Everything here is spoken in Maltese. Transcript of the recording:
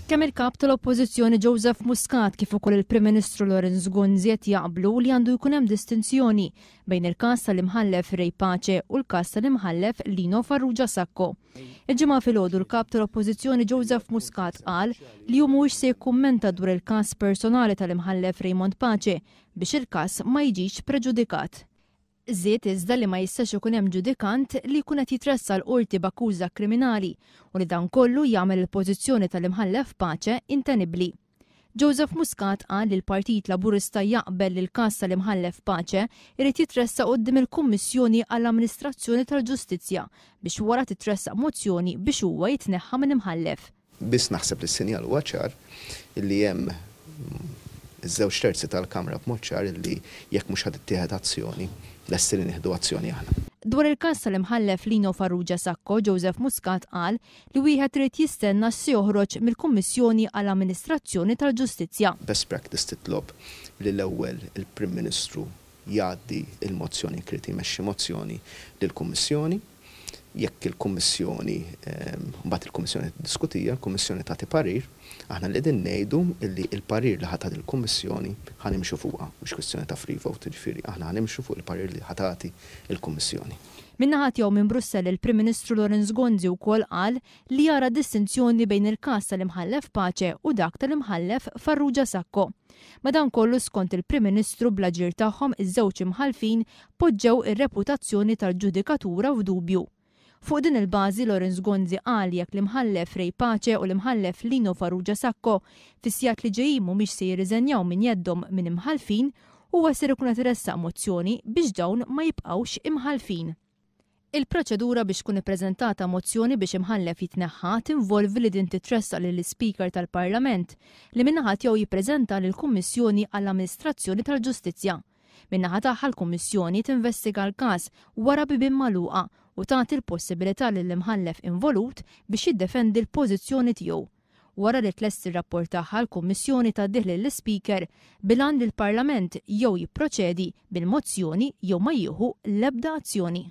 Kemm il-kap tal-Oppożizzjoni Joseph Muscat kif ukoll il-Prim Ministru Laurence Gonzi qed jaqblu li għandu jkun hemm distinzjoni bejn il-każ tal-imħallef Ray Pace u l-każ tal-imħallef Lino Farrugia Sacco. Il-ġimgħa filgħodu l-kap tal-Oppożizzjoni Joseph Muscat qal li hu mhuwiex se jikkummenta dwar il-każ personali tal-imħallef Raymond Pace biex il-każ ma jiġix preġudikat. Żied iżda li ma jistax ikun hemm ġudikant li jkun qed jitressa l-qorti b'akkuża kriminali u li dan kollu jagħmel il-pożizzjoni tal-imħallef Pace intenibbli. Joseph Muscat qal li l-Partit Laburista jaqbel li l-każ tal-imħallef Pace irid jitressa quddiem il-Kummissjoni għall-Amministrazzjoni tal-Ġustizzja biex wara titressaq mozzjoni biex huwa jitneħħa minn imħallef. Biss naħseb li s-sinjal huwa ċar illi hemm iż-żewġ terzi tal-Kamra b'mod ċar illi jekk mhux ħadd ittieħed azzjoni lesti li nieħdu azzjoni aħna. Dwar il-każ tal-imħallef Lino Farrugia Sacco, Joseph Muscat qal li wieħed irid jistenna se joħroġ mill-Kummissjoni għall-Amministrazzjoni tal-Ġustizzja. Best practice titlob li l-ewwel il-Prim Ministru jgħaddi il-mozzjoni kriti jmexxi mozzjoni lill-Kummissjoni. Jekk il-Kummissjoni mbagħad il-Kummissjoni tiddiskutija, il-Kummissjoni tagħti parir, aħna li qegħdin ngħidu li l-parir li ħadd il-Kummissjoni ħanimxu fuqha, mhux kwestjoni ta' free vote, ġifieri aħna ħanimxu fuq il-parir li ħatati il-Kummissjoni. Min-naħa tiegħu minn Brussell il-Prim Ministru Laurence Gonzi wkoll qal li jara distinzjoni bejn il-każ tal-imħallef Pace u dak tal-imħallef Farrugia Sacco. Madankollu skont il-Prim Ministru bl-aġir tagħhom iż-żewġ imħallfin poġġew ir-reputazzjoni tal-ġudikatura f'dubju. Fuq din il-bażi Laurence Gonzi qal jekk l-imħallef Ray Pace u l-imħallef Lino Farrugia Sacco fis-sigħat li ġejjin mhumiex se jirriżenjaw minn jeddhom minn imħallfin huwa ser ikun qed iressaq mozzjoni biex dawn ma jibqgħux imħallfin. Il-proċedura biex tkun ippreżentata mozzjoni biex imħallef jitneħħa tinvolvi li din titressaq lill-Speaker tal-Parlament li min-naħa tiegħu jippreżenta lill-Kummissjoni għall-Amministrazzjoni tal-Ġustizzja. Min-naħa tagħha l-Kummissjoni tinvestiga l-każ wara bibien magħluqa u tagħti l-possibilità lill-imħallef involut biex jiddefendi l-pożizzjoni tiegħu. Wara li tlesti r-rapport tagħha l-Kummissjoni tgħaddih lill-Speaker bilan li l-Parlament jew jipproċedi bil-mozzjoni jew ma jieħu l-ebda azzjoni.